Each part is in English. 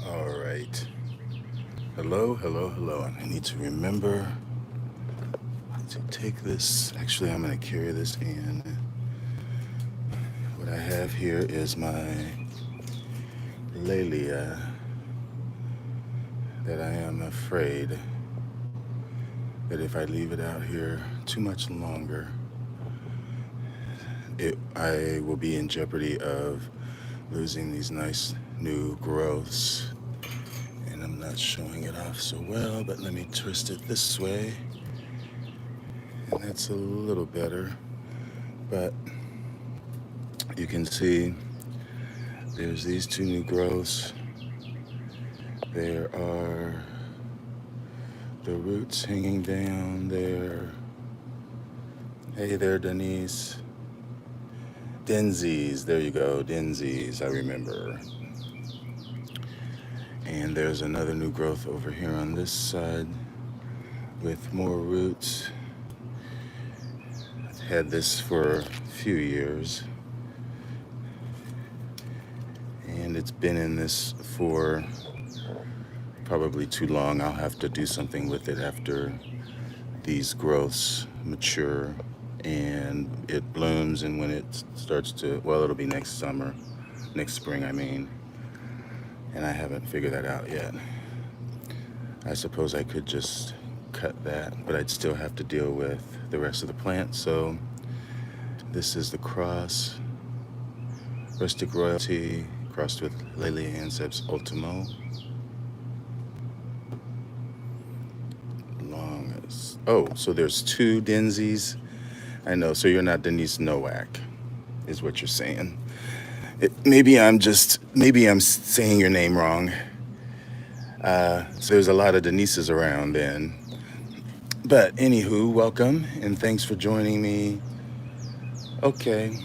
All right. Hello, hello, hello. I need to remember to take this. Actually, I'm going to carry this in. What I have here is my Lelia that I am afraid that if I leave it out here too much longer, I will be in jeopardy of losing these nice new growths. And I'm not showing it off so well, but let me twist it this way. And that's a little better. But you can see there's these two new growths. There are the roots hanging down there. Hey there, Denise. Denzies, there you go, Denzies, I remember. And there's another new growth over here on this side with more roots. I've had this for a few years. And it's been in this for probably too long. I'll have to do something with it after these growths mature and it blooms, and when it starts to, well, it'll be next spring, I mean. And I haven't figured that out yet. I suppose I could just cut that, but I'd still have to deal with the rest of the plant. So this is the cross, Rustic Royalty, crossed with Lelia Anceps Ultimo. Oh, so there's two Denzies. I know, so you're not Denise Nowak, is what you're saying. Maybe I'm saying your name wrong. So there's a lot of Denises around then. But anywho, welcome and thanks for joining me. Okay.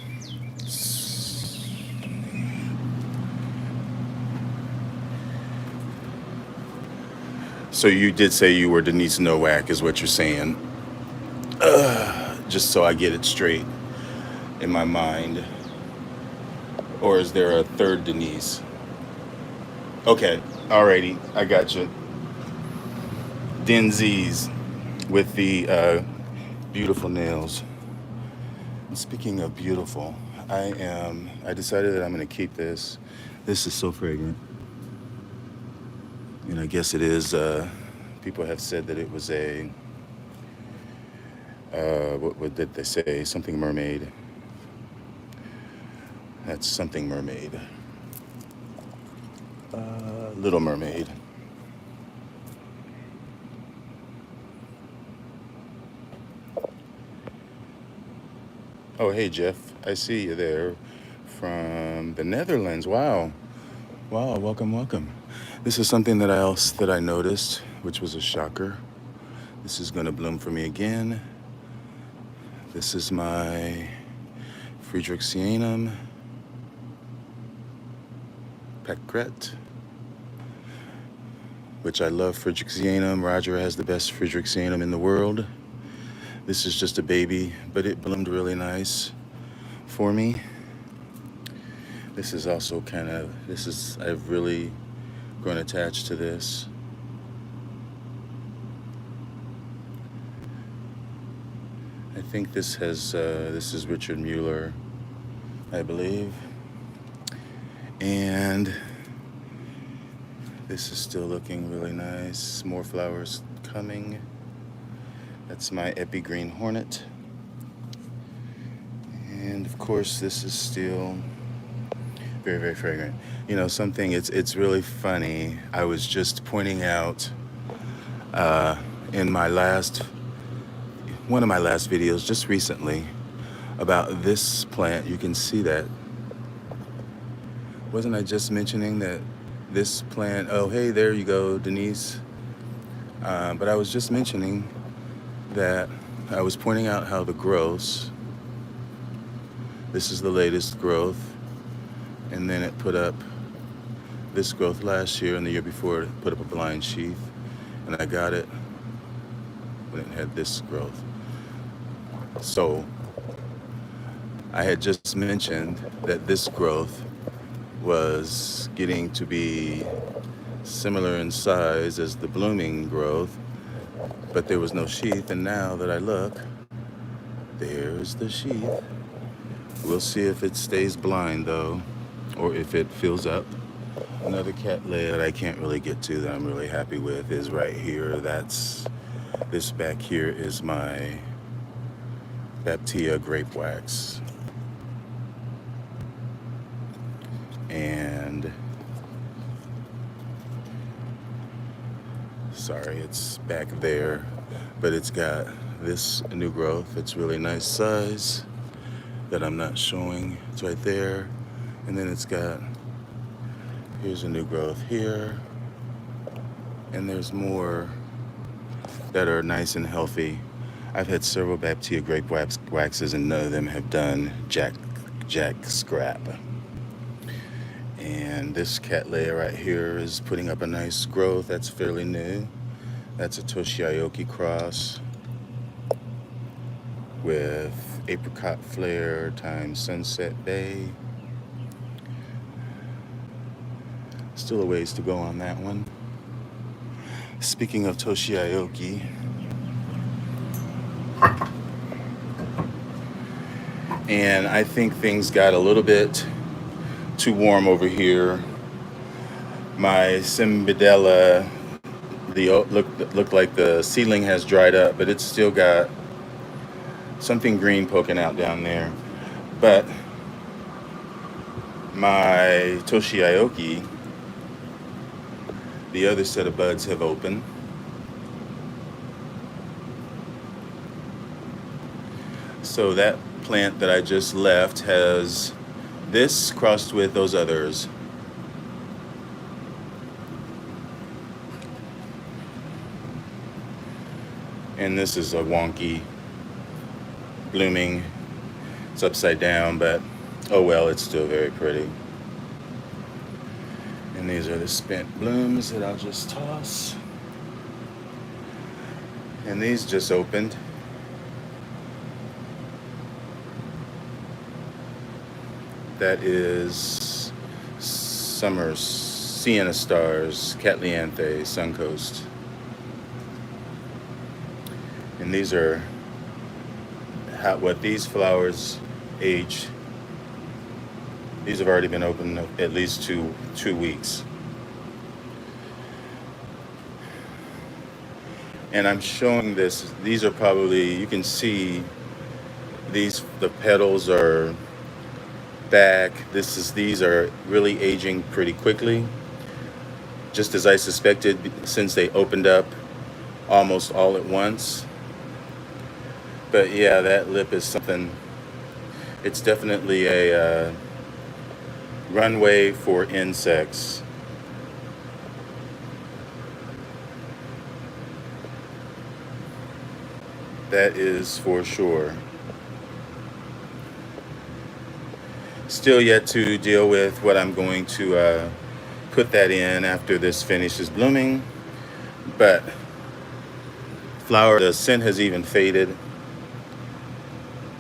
So you did say you were Denise Nowak, is what you're saying. Just so I get it straight in my mind. Or is there a third Denise? Okay, alrighty, I got you. Denzies with the beautiful nails. And speaking of beautiful, I decided that I'm gonna keep this. This is so fragrant. And I guess it is, people have said that it was what did they say? Something mermaid. That's something mermaid. Little Mermaid. Oh, hey, Jeff. I see you there from the Netherlands. Wow. Wow, welcome, welcome. This is something that I noticed, which was a shocker. This is going to bloom for me again. This is my Friedrichsianum Pecret, which I love Friedrichsianum. Roger has the best Friedrichsianum in the world. This is just a baby, but it bloomed really nice for me. This is also I've really grown attached to this. I think this is Richard Mueller, I believe. And this is still looking really nice. More flowers coming. That's my Epigreen Hornet. And of course, this is still very, very fragrant. You know, it's really funny. I was just pointing out in one of my last videos just recently about this plant. You can see that. Wasn't I just mentioning that this plant, oh, hey, there you go, Denise. But I was just mentioning that I was pointing out how the growths, this is the latest growth, and then it put up this growth last year, and the year before it put up a blind sheath, and I got it when it had this growth. So I had just mentioned that this growth was getting to be similar in size as the blooming growth, but there was no sheath. And now that I look, there's the sheath. We'll see if it stays blind though, or if it fills up. Another cattleya that I can't really get to that I'm really happy with is right here. This back here is my Baptia grape wax. And sorry, it's back there, but it's got this new growth. It's really nice size that I'm not showing. It's right there. And then here's a new growth here. And there's more that are nice and healthy. I've had several Baptia grape waxes and none of them have done jack scrap. And this cattleya right here is putting up a nice growth. That's fairly new. That's a Toshioki cross with apricot flare times Sunset Bay. Still a ways to go on that one. Speaking of Toshioki, and I think things got a little bit too warm over here. My Simbidella, looked like the ceiling has dried up, but it's still got something green poking out down there. But my Toshioki, the other set of buds have opened. So that plant that I just left has this crossed with those others. And this is a wonky blooming. It's upside down, but oh well, it's still very pretty. And these are the spent blooms that I'll just toss. And these just opened. That is Summer Sienna Stars, Catleanthe, Suncoast. And these are what these flowers age. These have already been open at least two weeks. And I'm showing this. These are probably, you can see the petals are back. These are really aging pretty quickly, just as I suspected, since they opened up almost all at once. But yeah, that lip is something. It's definitely a runway for insects. That is for sure. Still yet to deal with what I'm going to put that in after this finishes blooming. But the scent has even faded.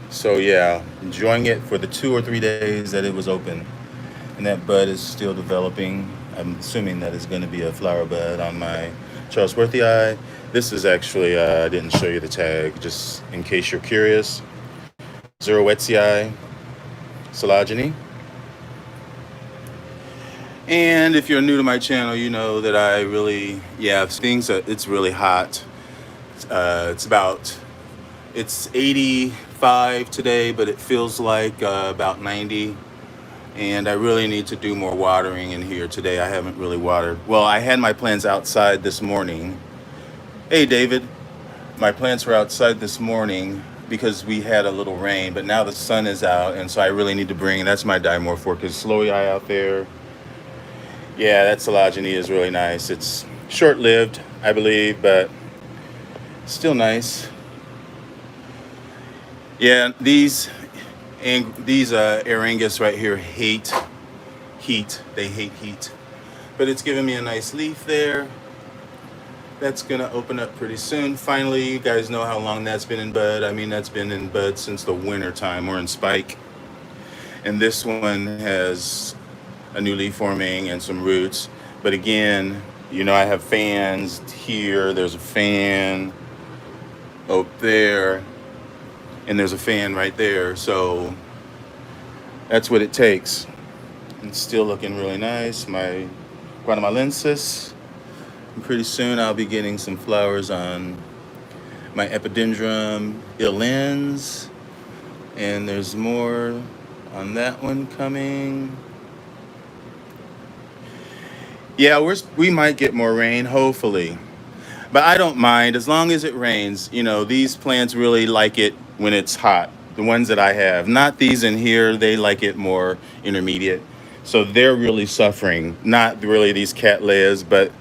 So yeah, enjoying it for the 2 or 3 days that it was open. And that bud is still developing. I'm assuming that is going to be a flower bud on my Charlesworthii. This is actually, I didn't show you the tag, just in case you're curious. Zerowettii Silogeny. And if you're new to my channel, you know that I really, it's really hot. It's 85 today, but it feels like about 90. And I really need to do more watering in here today. I haven't really watered. Well, I had my plants outside this morning. Hey, David. My plants were outside this morning because we had a little rain, but now the sun is out, and so I really need to that's my Dimorphorchis slowii out there. Yeah, that Silogeny is really nice. It's short-lived, I believe, but still nice. Yeah, these Arangus right here hate heat. They hate heat. But it's giving me a nice leaf there. That's going to open up pretty soon. Finally, you guys know how long that's been in bud. I mean, that's been in bud since the winter time. We're in spike. And this one has a new leaf forming and some roots. But again, You know, I have fans here. There's a fan up there, and there's a fan right there. So that's what it takes. It's still looking really nice. My guanemalensis. And pretty soon I'll be getting some flowers on my epidendrum illens. And there's more on that one coming. Yeah, we might get more rain, hopefully. But I don't mind as long as it rains. You know, these plants really like it when it's hot. The ones that I have, not these in here, they like it more intermediate. So they're really suffering. Not really these cattleyas, but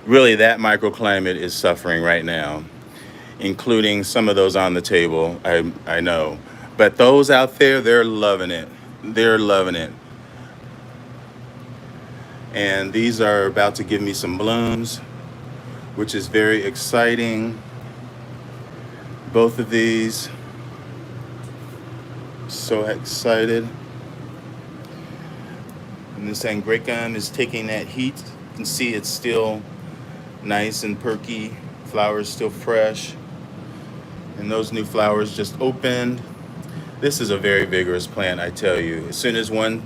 really that microclimate is suffering right now, including some of those on the table. I know. But those out there, they're loving it. They're loving it. And these are about to give me some blooms, which is very exciting. Both of these, so excited. And this angraecum is taking that heat. You can see it's still nice and perky. Flowers still fresh. And those new flowers just opened. This is a very vigorous plant, I tell you. As soon as one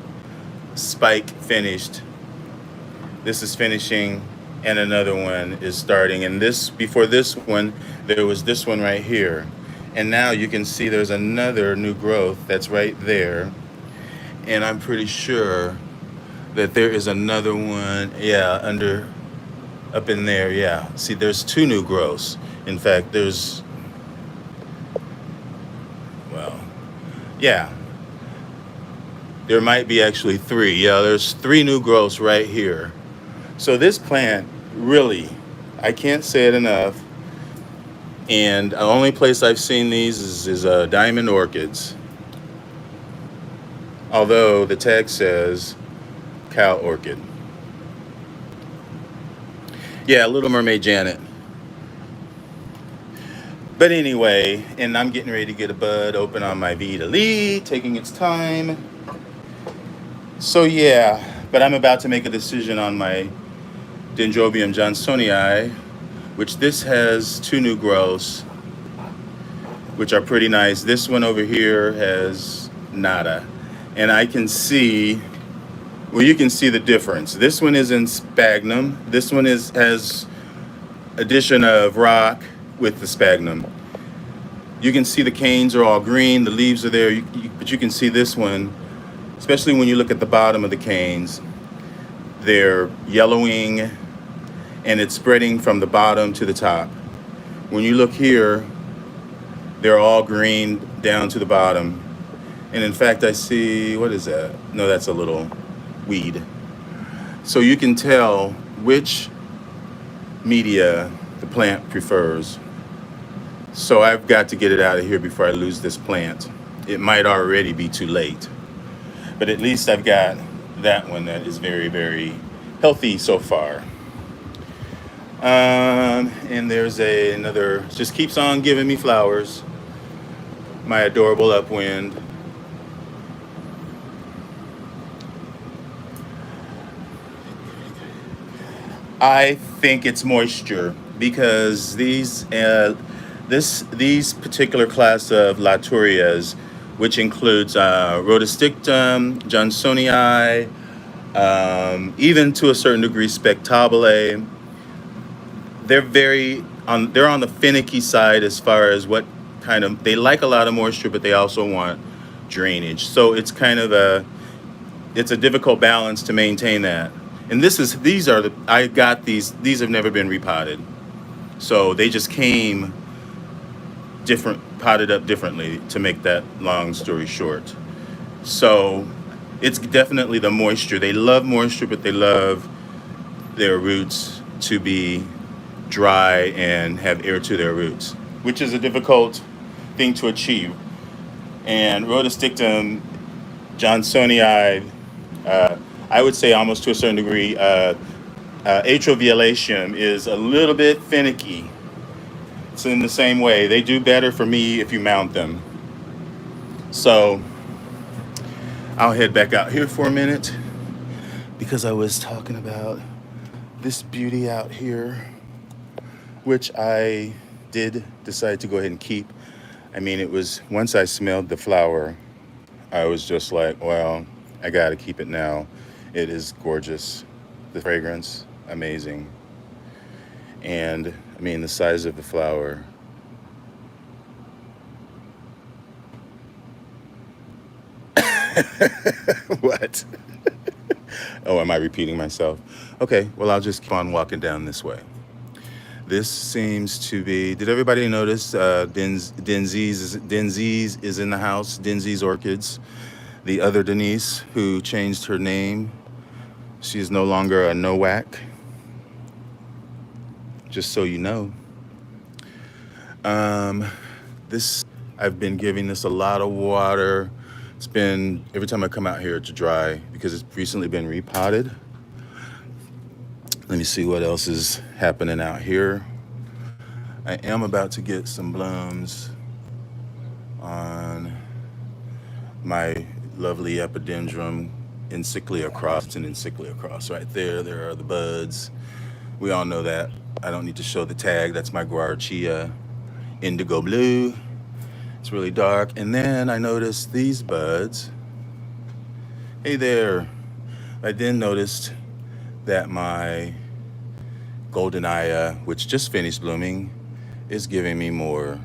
spike finished, this is finishing and another one is starting. And this, before this one, there was this one right here. And now you can see there's another new growth that's right there. And I'm pretty sure that there is another one, yeah, up in there, yeah. See, there's two new growths. In fact, well, yeah. There might be actually three. Yeah, there's three new growths right here. So this plant, really, I can't say it enough. And the only place I've seen these is diamond orchids. Although the tag says cow orchid. Yeah, Little Mermaid Janet. But anyway, and I'm getting ready to get a bud open on my Vita Lee, taking its time. So yeah, but I'm about to make a decision on my Dendrobium johnsonii, which this has two new growths, which are pretty nice. This one over here has nada. And I can see, well, you can see the difference. This one is in sphagnum. This one has addition of rock with the sphagnum. You can see the canes are all green, the leaves are there, but you can see this one, especially when you look at the bottom of the canes, they're yellowing and it's spreading from the bottom to the top. When you look here, they're all green down to the bottom. And in fact, I see, what is that? No, that's a little weed. So you can tell which media the plant prefers. So I've got to get it out of here before I lose this plant. It might already be too late. But at least I've got that one that is very, very healthy so far. And there's another, just keeps on giving me flowers. My adorable upwind. I think it's moisture because these particular class of Laturias, which includes Rhodostictum, Johnsonii, even to a certain degree Spectabile, they're on the finicky side as far as what kind of, they like a lot of moisture, but they also want drainage. So it's kind of it's a difficult balance to maintain that. And these have never been repotted. So they just came potted up differently, to make that long story short. So it's definitely the moisture. They love moisture, but they love their roots to be dry and have air to their roots, which is a difficult thing to achieve. And Rhodostictum johnsonii, I would say almost to a certain degree, atroviolatium is a little bit finicky. It's in the same way. They do better for me if you mount them. So I'll head back out here for a minute because I was talking about this beauty out here, which I did decide to go ahead and keep. I mean, it was once I smelled the flower, I was just like, well, I gotta keep it now. It is gorgeous. The fragrance, amazing. And I mean, the size of the flower. What? Oh, am I repeating myself? Okay, well, I'll just keep on walking down this way. This seems to be. Did everybody notice Denzi's is in the house? Denzi's Orchids. The other Denise, who changed her name, she is no longer a Nowak. Just so you know. This I've been giving this a lot of water. It's been every time I come out here it's dry because it's recently been repotted. Let me see what else is happening out here. I am about to get some blooms on my lovely epidendrum encyclia cross. It's an encyclia cross right there. There are the buds. We all know that. I don't need to show the tag. That's my guarachia indigo blue. It's really dark. And then I noticed these buds. Hey there. I then noticed that my golden aya, which just finished blooming, is giving me more.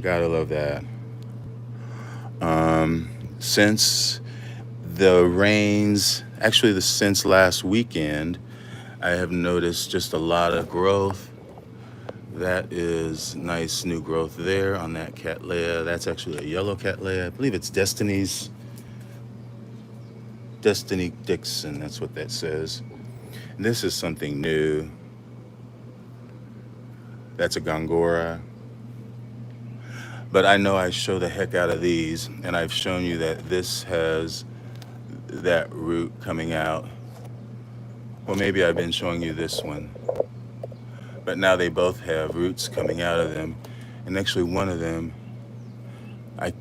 Gotta love that. Since the rains, actually since last weekend, I have noticed just a lot of growth. That is nice new growth there on that cattleya. That's actually a yellow cattleya. I believe it's Destiny Dixon. That's what that says. And this is something new. That's a Gongora. But I know I show the heck out of these, and I've shown you that this has that root coming out. Well, maybe I've been showing you this one. But now they both have roots coming out of them. And actually one of them, I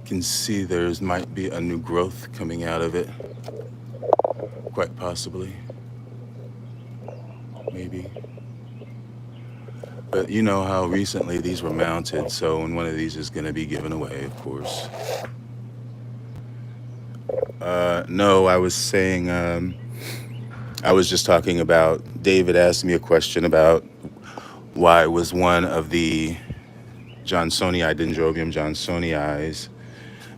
can see there's might be a new growth coming out of it. Quite possibly. Maybe. But you know how recently these were mounted, so when one of these is gonna be given away, of course. No, I was saying, I was just talking about, David asked me a question about why was one of the Johnsonii, Dendrobium johnsonii,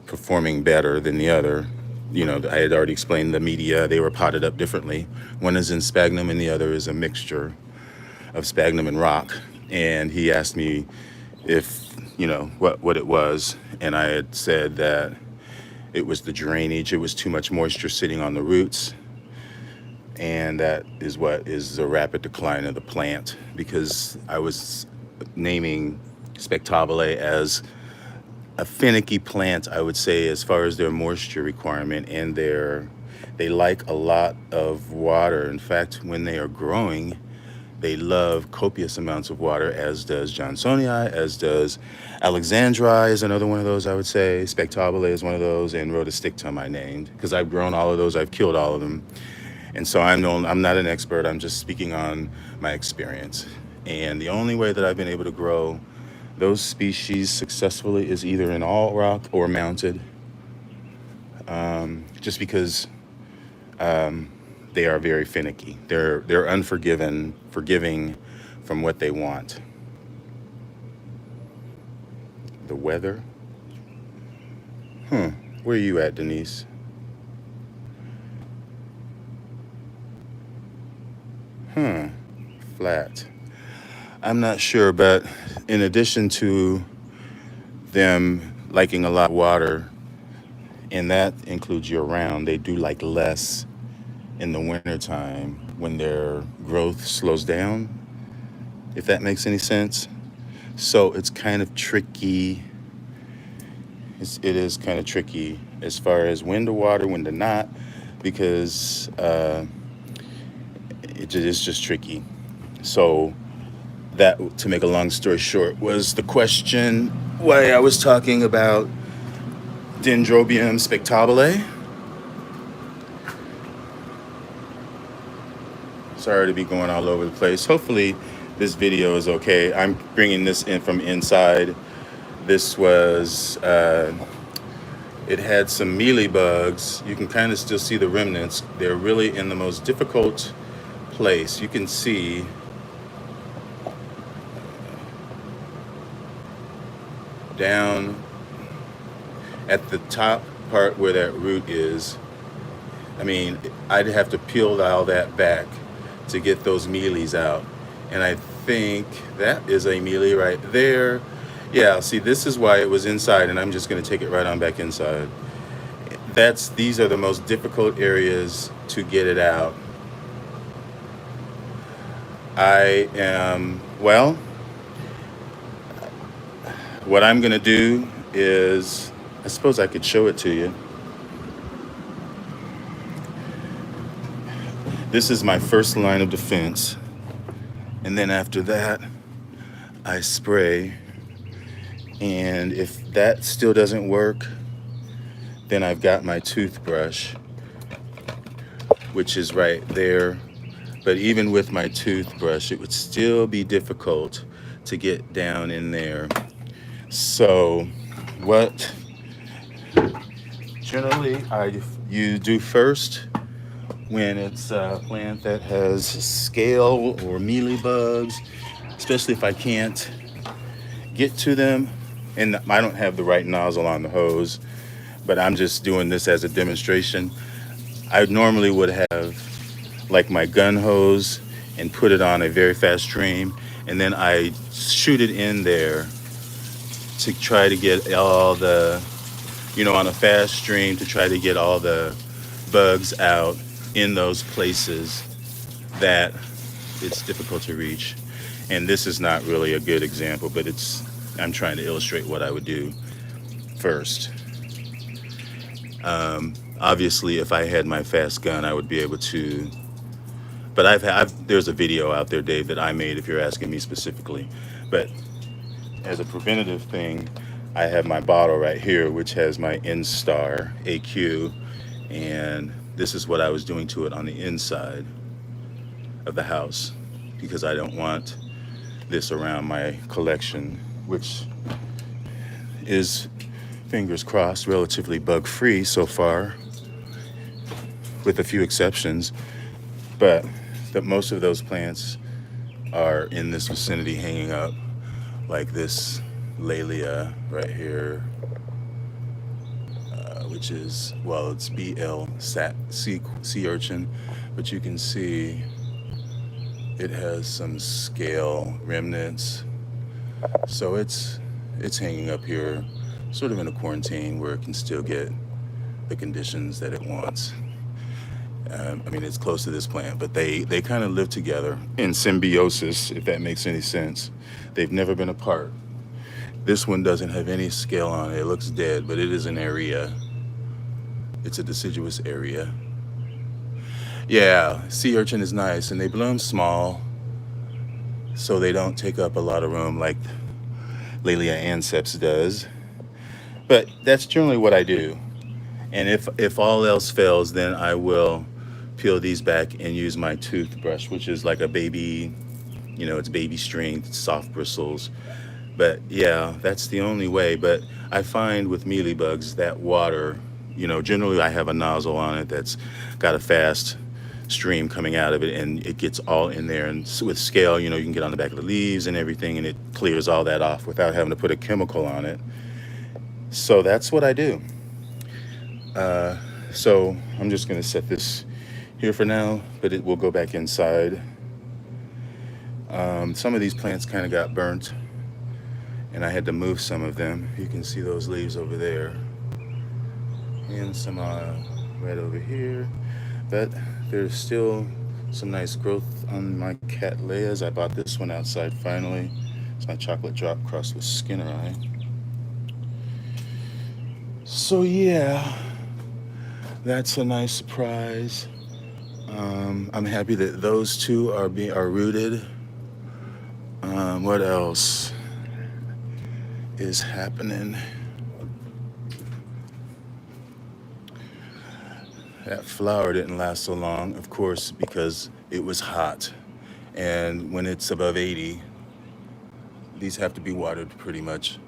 performing better than the other. You know, I had already explained the media, they were potted up differently. One is in sphagnum and the other is a mixture of sphagnum and rock. And he asked me if, you know, what it was. And I had said that it was the drainage, it was too much moisture sitting on the roots. And that is what is the rapid decline of the plant, because I was naming spectabile as a finicky plant, I would say, as far as their moisture requirement, and they like a lot of water. In fact, when they are growing, they love copious amounts of water, as does Johnsonii, as does Alexandri is another one of those, I would say. Spectabile is one of those, and Rhodostictum I named, because I've grown all of those, I've killed all of them. And so I'm not an expert, I'm just speaking on my experience. And the only way that I've been able to grow those species successfully is either in all rock or mounted, just because they are very finicky. They're forgiving from what they want. The weather? Where are you at, Denise? Flat. I'm not sure, but in addition to them liking a lot of water, and that includes year round, they do like less in the wintertime when their growth slows down, if that makes any sense. So it's kind of tricky. It is kind of tricky as far as when to water, when to not, because it is just tricky. So that, to make a long story short, was the question why I was talking about Dendrobium spectabile. Sorry to be going all over the place. Hopefully this video is okay. I'm bringing this in from inside. This was, it had some mealy bugs. You can kind of still see the remnants. They're really in the most difficult place. You can see down at the top part where that root is. I mean, I'd have to peel all that back to get those mealies out. And I think that is a mealy right there. Yeah, see, this is why it was inside, and I'm just going to take it right on back inside. These are the most difficult areas to get it out. Well, what I'm going to do is, I suppose I could show it to you. This is my first line of defense. And then after that, I spray. And if that still doesn't work, then I've got my toothbrush, which is right there. But even with my toothbrush, it would still be difficult to get down in there. So what generally you do first, when it's a plant that has scale or mealy bugs, especially if I can't get to them, and I don't have the right nozzle on the hose, but I'm just doing this as a demonstration. I normally would have like my gun hose and put it on a very fast stream, and then I shoot it in there to try to get all the, on a fast stream, to try to get all the bugs out in those places that it's difficult to reach. And this is not really a good example, but I'm trying to illustrate what I would do first. Obviously, if I had my fast gun, I would be able to, but there's a video out there, Dave, that I made, if you're asking me specifically. But as a preventative thing, I have my bottle right here, which has my Instar AQ, and this is what I was doing to it on the inside of the house, because I don't want this around my collection, which is, fingers crossed, relatively bug-free so far, with a few exceptions. But most of those plants are in this vicinity hanging up, like this Laelia right here, which is, well, it's BL sea urchin, but you can see it has some scale remnants. So it's hanging up here, sort of in a quarantine where it can still get the conditions that it wants. I mean, it's close to this plant, but they kind of live together in symbiosis, if that makes any sense. They've never been apart. This one doesn't have any scale on it. It looks dead, but it is an area. It's a deciduous area. Yeah, sea urchin is nice, and they bloom small, so they don't take up a lot of room like Laelia anceps does. But that's generally what I do. And if all else fails, then I will peel these back and use my toothbrush, which is like a baby, it's baby strength, soft bristles. But yeah, that's the only way. But I find with mealybugs that water, generally I have a nozzle on it that's got a fast stream coming out of it, and it gets all in there. And so with scale, you can get on the back of the leaves and everything, and it clears all that off without having to put a chemical on it. So that's what I do. So I'm just going to set this here for now, but it will go back inside. Some of these plants kind of got burnt, and I had to move some of them. You can see those leaves over there, and some right over here. But there's still some nice growth on my Cattleyas. I bought this one outside finally. It's my chocolate drop crossed with Skinner Eye. So yeah, that's a nice surprise. I'm happy that those two are rooted. What else is happening? That flower didn't last so long, of course, because it was hot. And when it's above 80, these have to be watered pretty much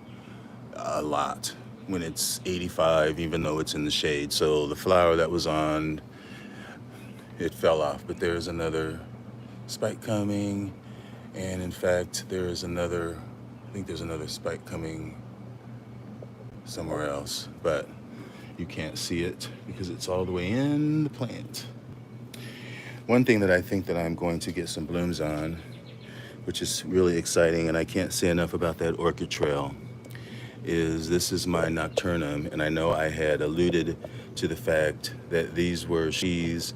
a lot when it's 85, even though it's in the shade. So the flower that was on, it fell off. But there's another spike coming. And in fact, I think there's another spike coming somewhere else. But you can't see it because it's all the way in the plant. One thing that I think that I'm going to get some blooms on, which is really exciting, and I can't say enough about that orchid trail, is this is my nocturnum. And I know I had alluded to the fact that these were sheaths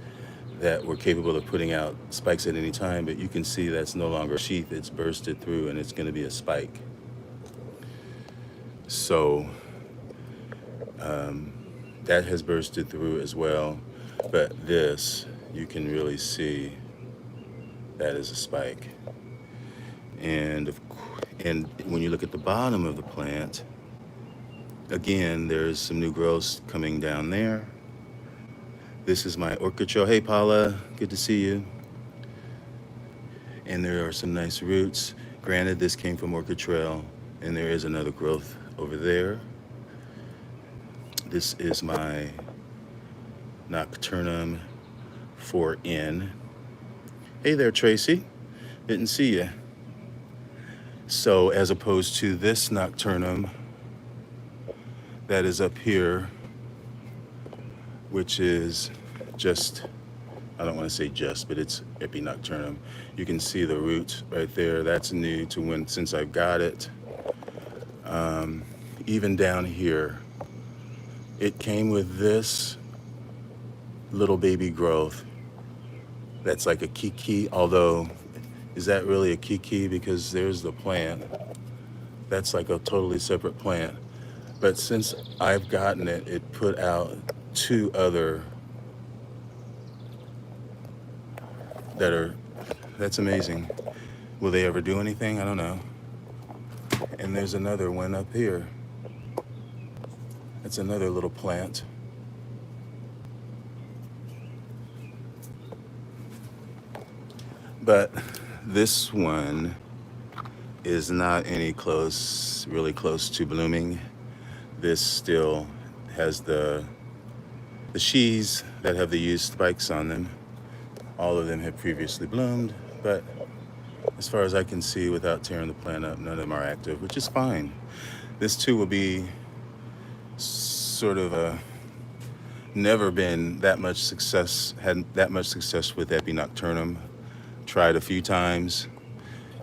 that were capable of putting out spikes at any time, but you can see that's no longer a sheath, it's bursted through and it's going to be a spike. So that has bursted through as well, but this, you can really see that is a spike. And when you look at the bottom of the plant, again, there's some new growths coming down there. This is my orchid trail. Hey, Paula, good to see you. And there are some nice roots. Granted, this came from Orchid Trail, and there is another growth over there. This is my Nocturnum 4N. Hey there, Tracy. Didn't see you. So as opposed to this Nocturnum that is up here, which is just, I don't want to say just, but it's Epinocturnum. You can see the root right there. That's new to since I've got it. Even down here, it came with this little baby growth that's like a kiki, although is that really a kiki? Because there's the plant. That's like a totally separate plant. But since I've gotten it, it put out two other that's amazing. Will they ever do anything? I don't know. And there's another one up here. That's another little plant. But this one is not really close to blooming. This still has the sheaths that have the used spikes on them. All of them have previously bloomed, but as far as I can see, without tearing the plant up, none of them are active, which is fine. This too will be sort of never been that much success, had that much success with Epinocturnum. Tried a few times.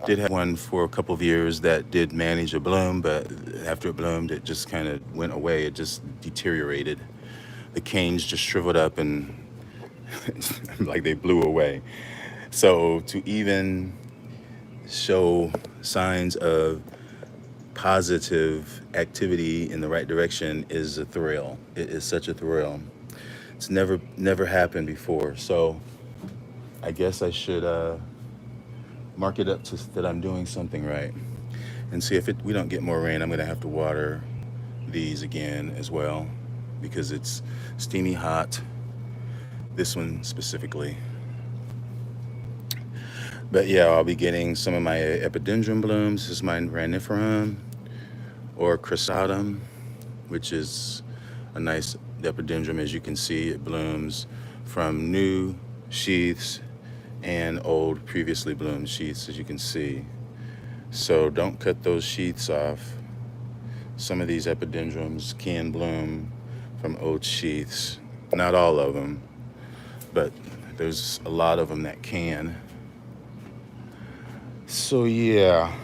Did have one for a couple of years that did manage a bloom, but after it bloomed, it just kind of went away. It just deteriorated. The canes just shriveled up and like they blew away. So to even show signs of positive activity in the right direction is a thrill. It is such a thrill. It's never happened before. So I guess I should mark it up that I'm doing something right. And see if we don't get more rain, I'm gonna have to water these again as well because it's steamy hot. This one specifically. But yeah, I'll be getting some of my epidendrum blooms. This is my raniferum or chrysanthemum, which is a nice epidendrum. As you can see, it blooms from new sheaths and old previously bloomed sheaths, as you can see. So don't cut those sheaths off. Some of these epidendrums can bloom from old sheaths. Not all of them, but there's a lot of them that can. So yeah,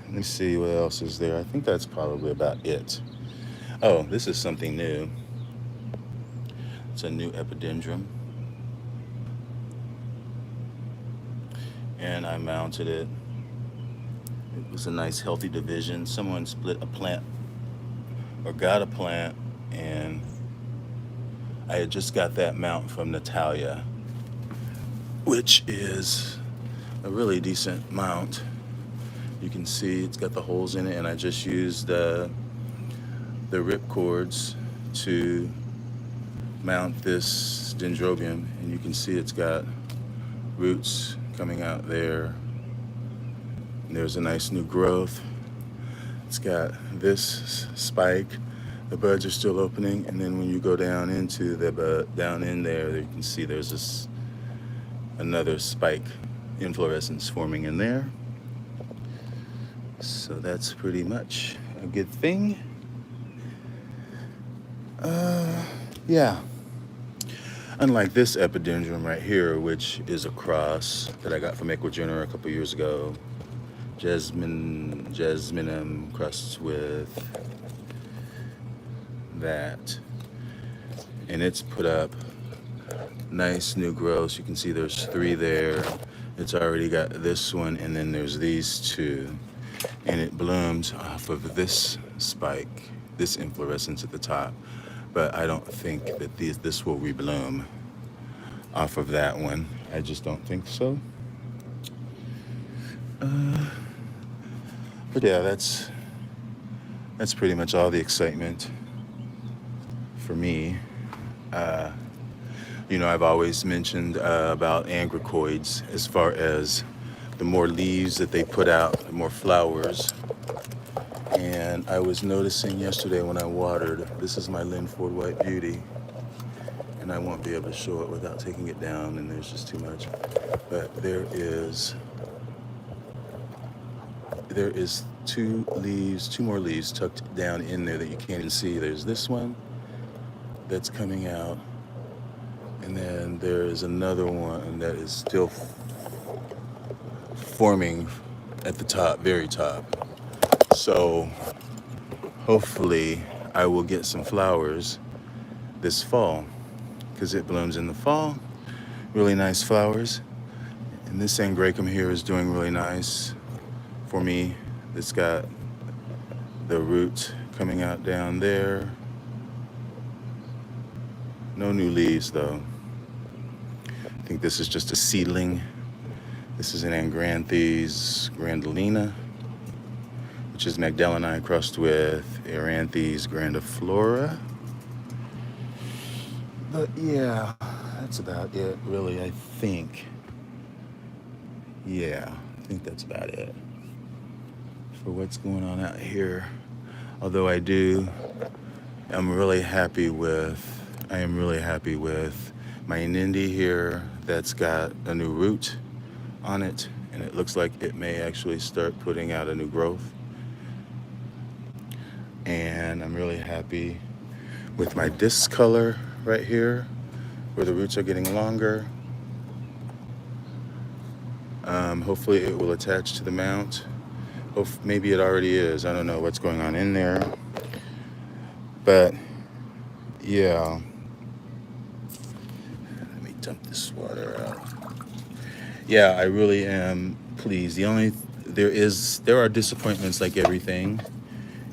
let me see what else is there. I think that's probably about it. Oh, this is something new. It's a new epidendrum. And I mounted it. It was a nice healthy division. Someone split a plant or got a plant, and I had just got that mount from Natalia, which is a really decent mount. You can see it's got the holes in it, and I just used the rip cords to mount this dendrobium, and you can see it's got roots coming out there. And there's a nice new growth. It's got this spike. The buds are still opening, and then when you go down into the bud, down in there, you can see there's this another spike inflorescence forming in there. So that's pretty much a good thing. Yeah. Unlike this epidendrum right here, which is a cross that I got from Ecuador a couple years ago, jasminum crossed with that, and it's put up nice new growths. You can see there's 3 there. It's already got this one, and then there's these 2, and it blooms off of this spike, this inflorescence at the top. But I don't think that this will rebloom off of that one. I just don't think so. But yeah, that's pretty much all the excitement for me. I've always mentioned about angracoids as far as the more leaves that they put out, the more flowers. And I was noticing yesterday when I watered, this is my Linford White Beauty, and I won't be able to show it without taking it down, and there's just too much. But there is 2 more leaves tucked down in there that you can't even see. There's this one that's coming out, and then there is another one that is still forming at the top, very top. So hopefully I will get some flowers this fall, because it blooms in the fall. Really nice flowers. And this angraecum here is doing really nice for me. It's got the root coming out down there. No new leaves though. I think this is just a seedling. This is an Angranthes grandolina, which is Magdaleni crossed with Eranthes grandiflora. But yeah, that's about it, really, I think. Yeah, I think that's about it for what's going on out here. Although I am really happy with my Nindi here that's got a new root on it, and it looks like it may actually start putting out a new growth. And I'm really happy with my disc color right here, where the roots are getting longer. Hopefully it will attach to the mount. Maybe it already is. I don't know what's going on in there. But yeah. Let me dump this water out. Yeah, I really am pleased. There are disappointments like everything.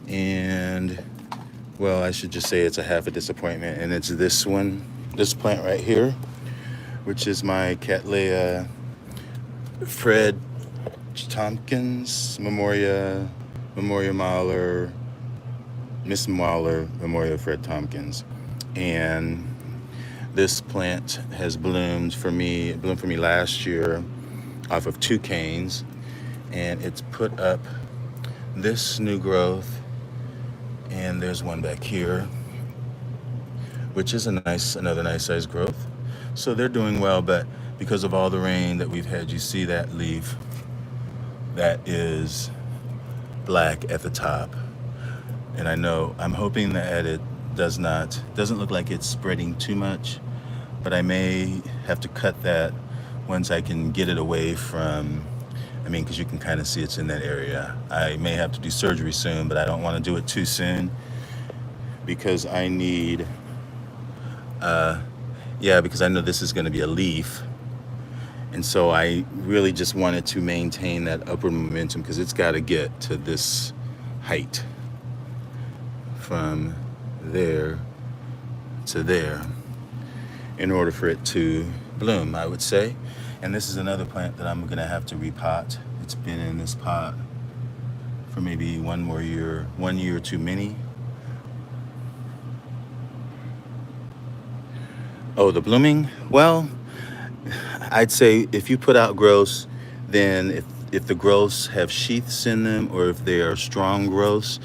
And well, I should just say it's a half a disappointment, and it's this plant right here, which is my Cattleya Fred Tompkins Memoria Mahler, Miss Mahler Memoria Fred Tompkins. And this plant has bloomed for me last year off of 2 canes, and it's put up this new growth, and there's one back here, which is another nice size growth. So they're doing well, but because of all the rain that we've had, you see that leaf that is black at the top. And I'm hoping that it doesn't look like it's spreading too much, but I may have to cut that once I can get it away from, because you can kind of see it's in that area. I may have to do surgery soon, but I don't want to do it too soon, because I need, because I know this is going to be a leaf. And so I really just wanted to maintain that upward momentum, because it's got to get to this height from there to there in order for it to bloom, I would say. And this is another plant that I'm going to have to repot. It's been in this pot for maybe 1 year too many. Oh, the blooming? Well, I'd say if you put out growths, then if the growths have sheaths in them or if they are strong growths,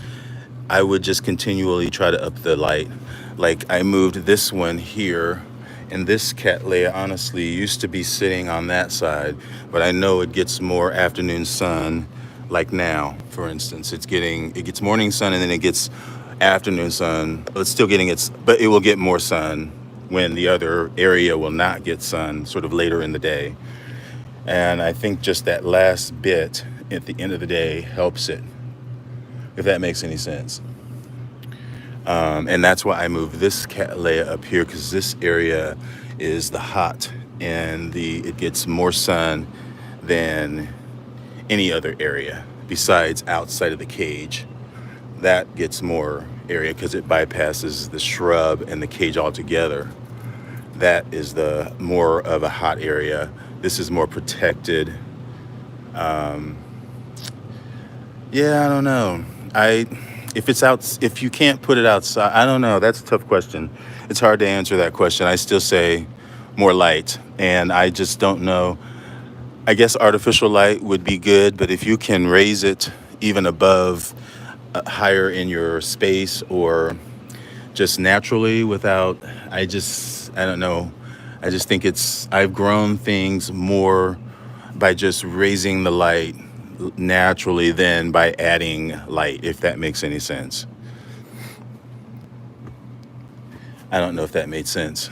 I would just continually try to up the light. Like I moved this one here, and this cattleya honestly used to be sitting on that side, but I know it gets more afternoon sun. Like now, for instance, it gets morning sun and then it gets afternoon sun. Well, it's still getting its, but it will get more sun when the other area will not get sun, sort of later in the day. And I think just that last bit at the end of the day helps it, if that makes any sense. And that's why I moved this cattleya up here, because this area is the hot and it gets more sun than any other area besides outside of the cage. That gets more area because it bypasses the shrub and the cage altogether. That is the more of a hot area. This is more protected. Yeah, I don't know. If you can't put it outside, I don't know. That's a tough question. It's hard to answer that question. I still say more light, and I just don't know. I guess artificial light would be good, but if you can raise it even above, higher in your space, or just naturally without, I don't know. I just think I've grown things more by just raising the light naturally than by adding light, if that makes any sense. I don't know if that made sense.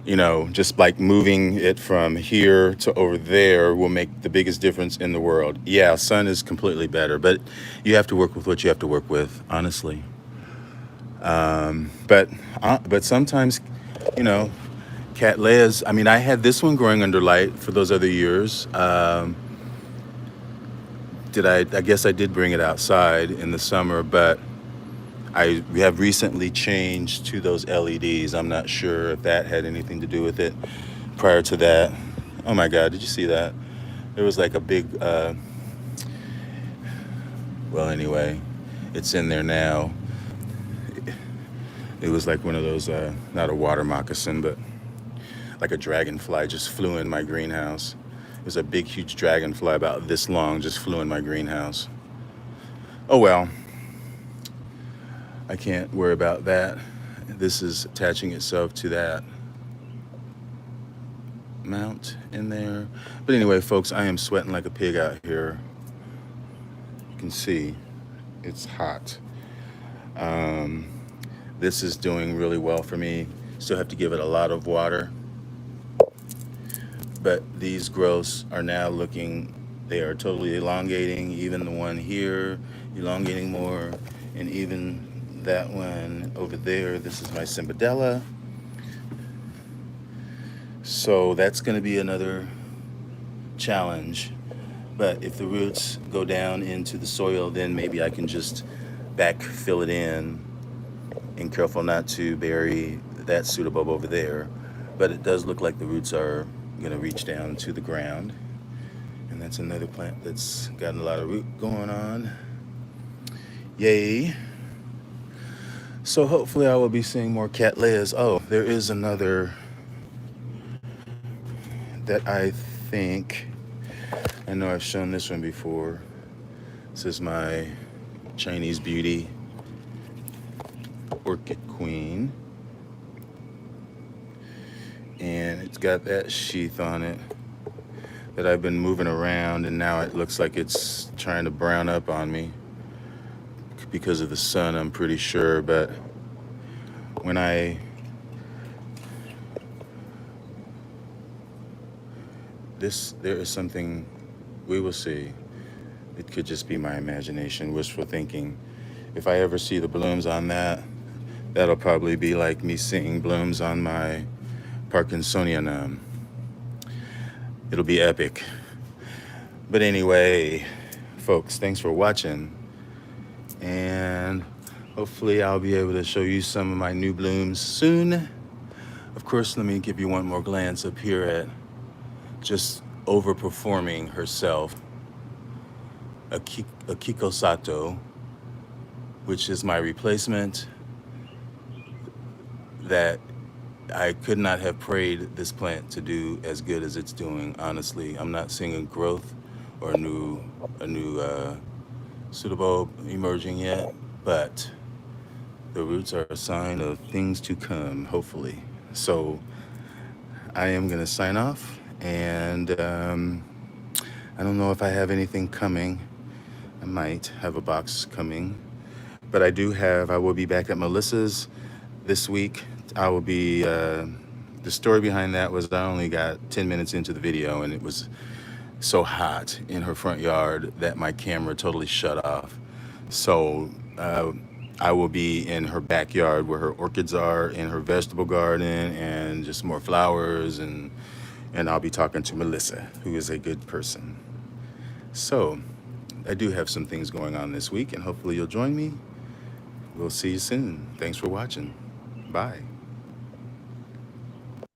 Just like moving it from here to over there will make the biggest difference in the world. Yeah, sun is completely better, but you have to work with what you have to work with, honestly. But sometimes, you know, cattleyas. I mean, I had this one growing under light for those other years. I guess I did bring it outside in the summer, but we have recently changed to those LEDs. I'm not sure if that had anything to do with it. Prior to that, oh my God, did you see that? There was like a big, well, anyway, it's in there now. It was like one of those, not a water moccasin, but like a dragonfly just flew in my greenhouse. It was a big, huge dragonfly about this long, just flew in my greenhouse. Oh well, I can't worry about that. This is attaching itself to that mount in there. But anyway, folks, I am sweating like a pig out here. You can see it's hot. This is doing really well for me. Still have to give it a lot of water. But these growths are now they are totally elongating. Even the one here, elongating more. And even that one over there, this is my Cimbadella. So that's going to be another challenge. But if the roots go down into the soil, then maybe I can just backfill it in and careful not to bury that pseudobulb over there. But it does look like the roots are going to reach down to the ground. And that's another plant that's got a lot of root going on. Yay. So hopefully I will be seeing more cattleyas. Oh, there is another that I know I've shown this one before. This is my Chinese beauty, Orchid Queen. And it's got that sheath on it that I've been moving around, and now it looks like it's trying to brown up on me because of the sun, I'm pretty sure. But there is something, we will see. It could just be my imagination, wishful thinking. If I ever see the blooms on that, that'll probably be like me seeing blooms on my Parkinsonianum. It'll be epic. But anyway, folks, thanks for watching. And hopefully I'll be able to show you some of my new blooms soon. Of course, let me give you one more glance up here at just overperforming herself, Akiko Sato, which is my replacement that I could not have prayed this plant to do as good as it's doing. Honestly, I'm not seeing a growth or a new pseudobulb emerging yet, but the roots are a sign of things to come, hopefully. So I am going to sign off, and I don't know if I have anything coming. I might have a box coming, but I will be back at Melissa's this week. I will be, the story behind that was I only got 10 minutes into the video, and it was so hot in her front yard that my camera totally shut off. So I will be in her backyard where her orchids are, in her vegetable garden, and just more flowers, and I'll be talking to Melissa, who is a good person. So I do have some things going on this week, and hopefully you'll join me. We'll see you soon. Thanks for watching. Bye.